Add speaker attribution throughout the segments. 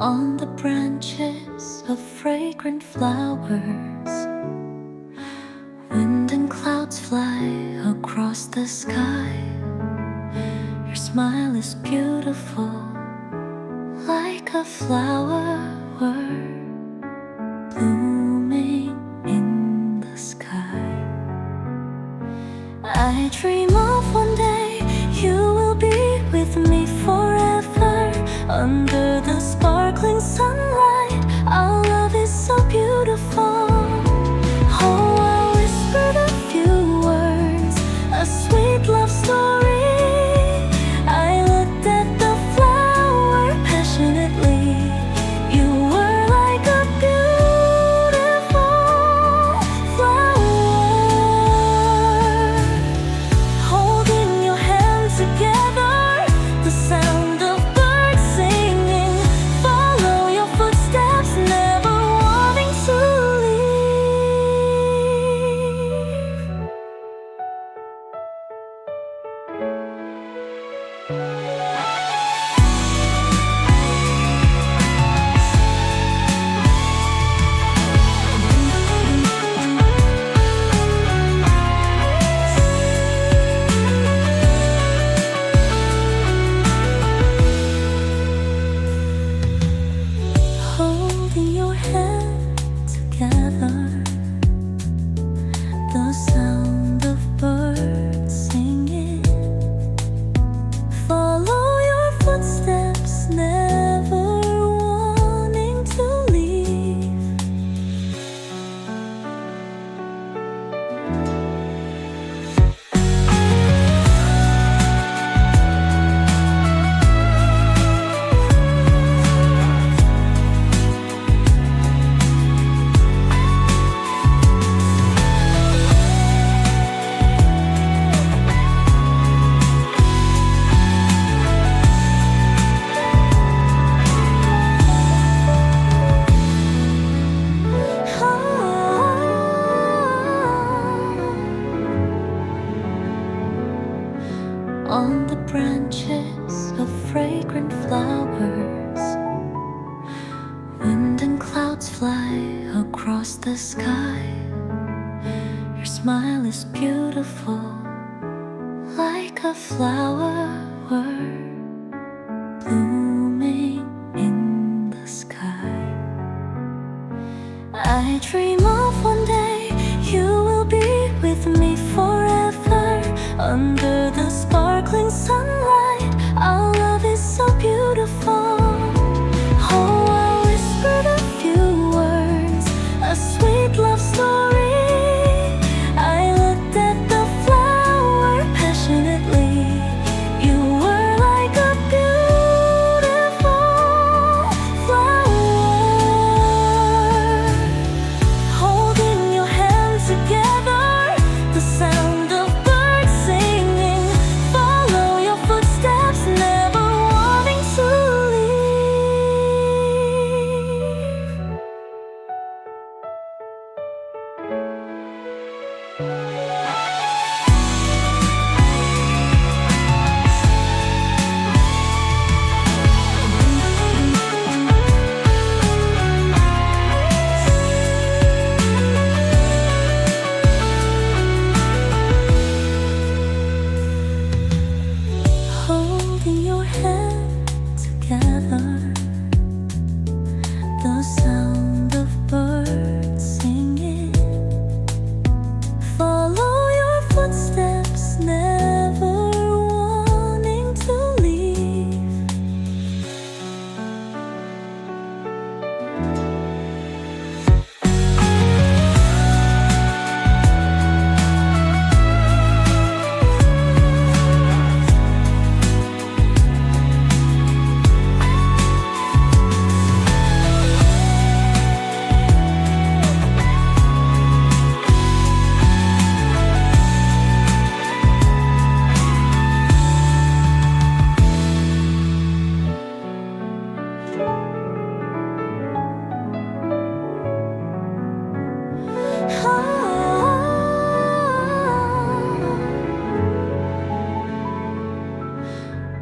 Speaker 1: On the branches of fragrant flowers, wind and clouds fly across the sky. Your smile is beautiful, like a flower blooming in the sky. I dream of one day you will be with me forever. Under the sparkling sunlight, our love is so beautiful. Oh, I whispered a few words, a sweet love story. I looked at the flower passionately. You were like a beautiful flower. Holding your hand together, the sound of birds singing. Follow your footsteps, never wanting to holding your hand together, the sound of birds singing. Follow your footsteps, never wanting to leave. On the branches of fragrant flowers, wind and clouds fly across the sky. Your smile is beautiful, like a flower blooming in the sky. I dream of one day you will be with me forever. Under the sparkling sunlight, our love is so beautiful. Oh, I whispered a few words, a sweet love story. I looked at the flower passionately. You were like a beautiful flower. Holding your hand together, the sound of birds singing. Follow your footsteps, never wanting to holding your hand together, the sound of birds singing. Follow your footsteps, never wanting to leave.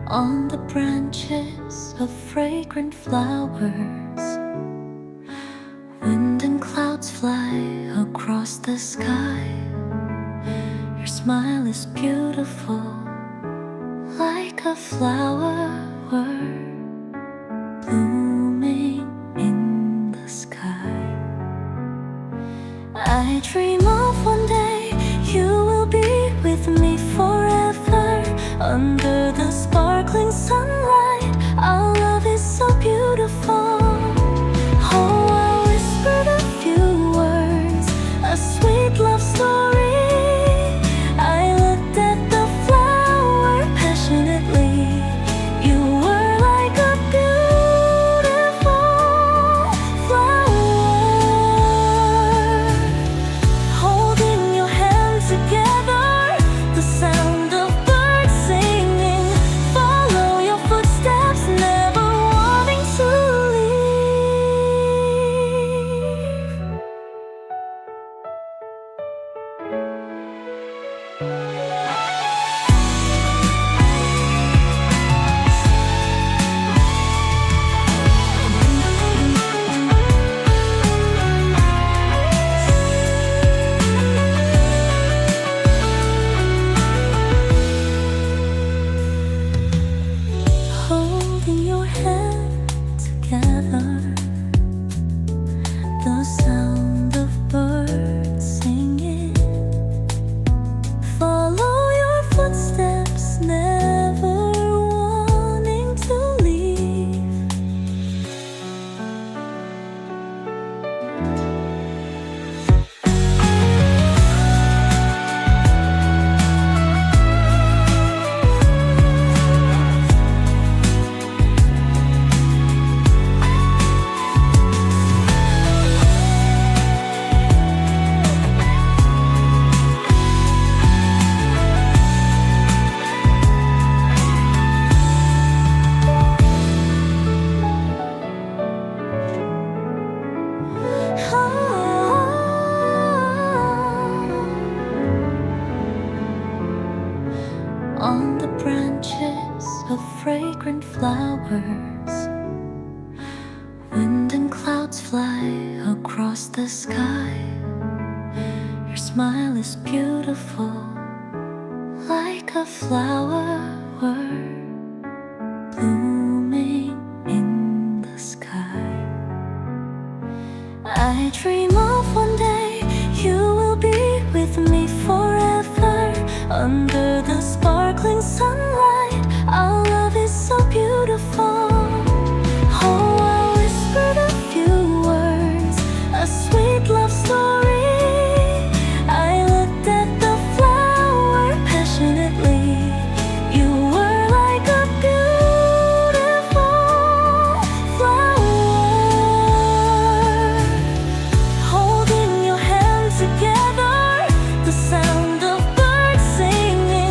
Speaker 1: On the branches of fragrant flowers. Wind and clouds fly across the sky. Your smile is beautiful, like a flower blooming in the sky. I dream of one day you will be with me forever. Under the sparkling sunlight, our love is so beautiful. Oh, I whispered a few words, a sweet love story. I looked at the flower passionately. You were like a beautiful flower. Holding your hands together, the sound of birds singing. Follow your footsteps, never wanting to holding your hand together, the sound of birds singing. Follow your footsteps, never wanting to leave. On the branches of fragrant flowers, wind and clouds fly across the sky. Your smile is beautiful, like a flower blooming in the sky. I dream of one day you will be with me forever. Under the sparkling sunlight, our love is so beautiful. Oh, I whispered a few words, a sweet love story. I looked at the flower passionately. You were like a beautiful flower. Holding your hands together, the sound of birds singing.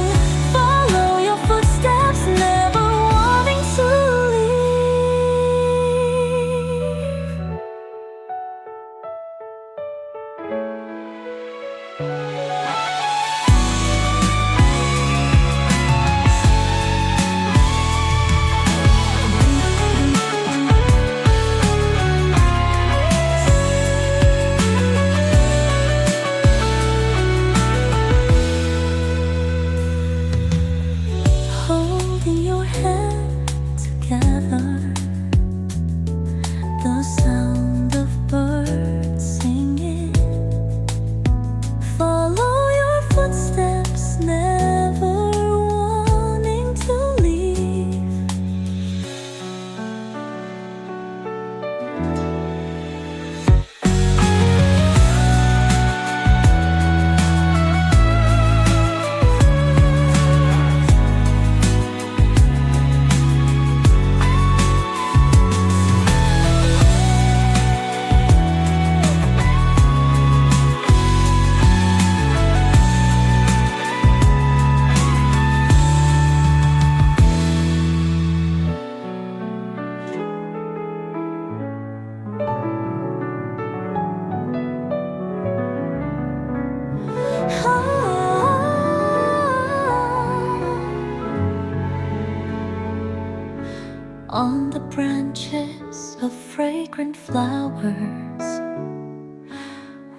Speaker 1: On the branches of fragrant flowers,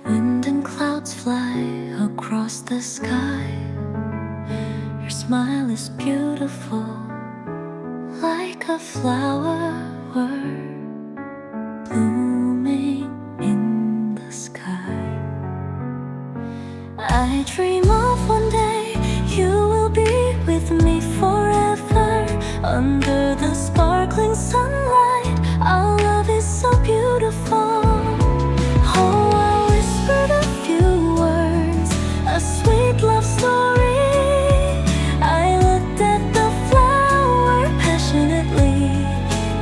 Speaker 1: wind and clouds fly across the sky. Your smile is beautiful, like a flower blooming in the sky. I dream of one day you will be with me forever. Under the sparkling sunlight, our love is so beautiful. Oh, I whispered a few words, a sweet love story. I looked at the flower passionately.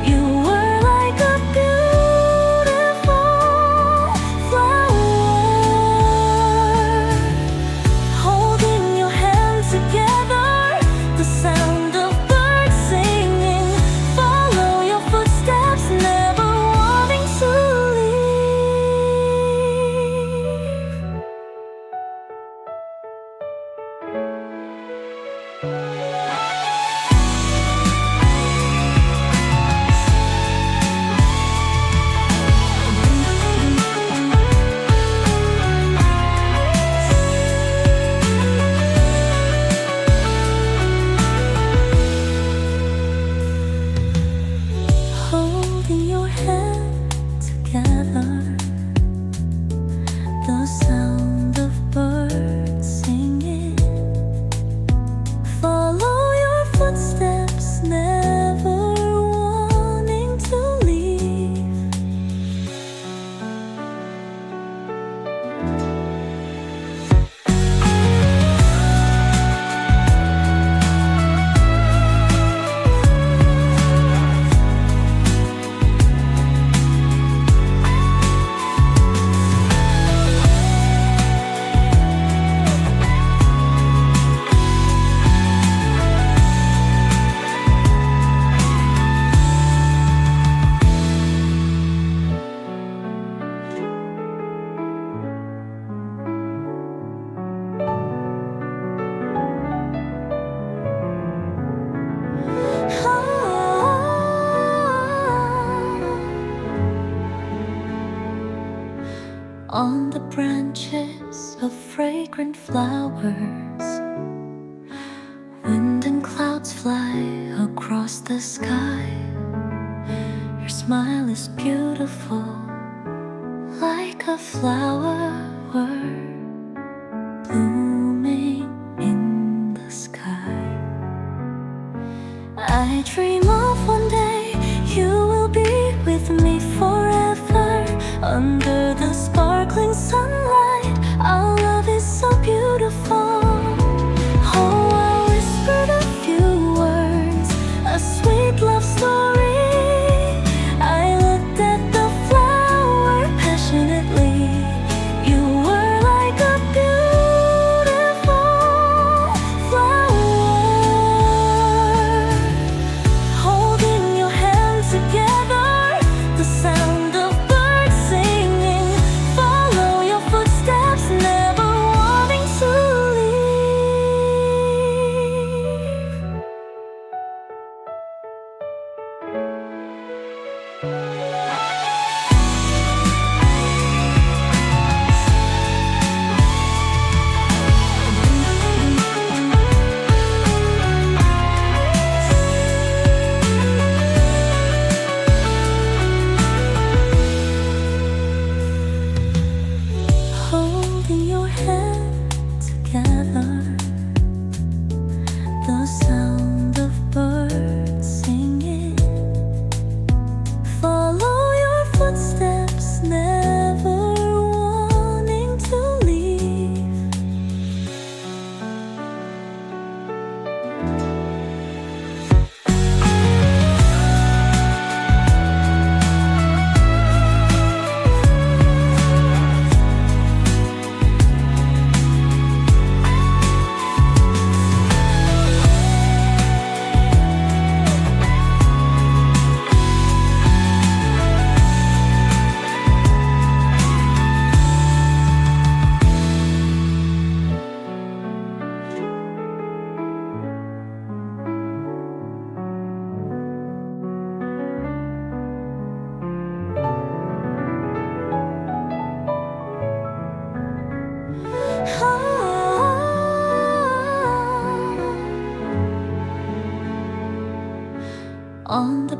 Speaker 1: You were like a beautiful flower. Holding your hands together, the sound of birds singing. Follow your footsteps, never wanting to holding your hand together, the sound of birds singing. Follow your footsteps, never wanting to leave. On the branches of fragrant flowers, wind and clouds fly across the sky. Your smile is beautiful, like a flower blooming in the sky. I dream of one day you will be with me forever. Under the sparkling sunlight, our love is so beautiful. Oh, I whispered a few words, a sweet love story. I looked at the flower passionately. You were like a beautiful flower. Holding your hands together, the sound of birds singing. Follow your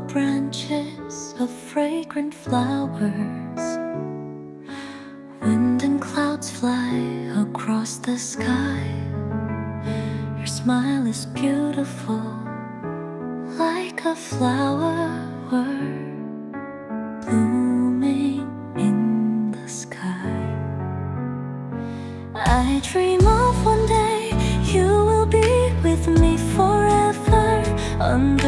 Speaker 1: branches of fragrant flowers. Wind and clouds fly across the sky. Your smile is beautiful, like a flower blooming in the sky. I dream of one day you will be with me forever under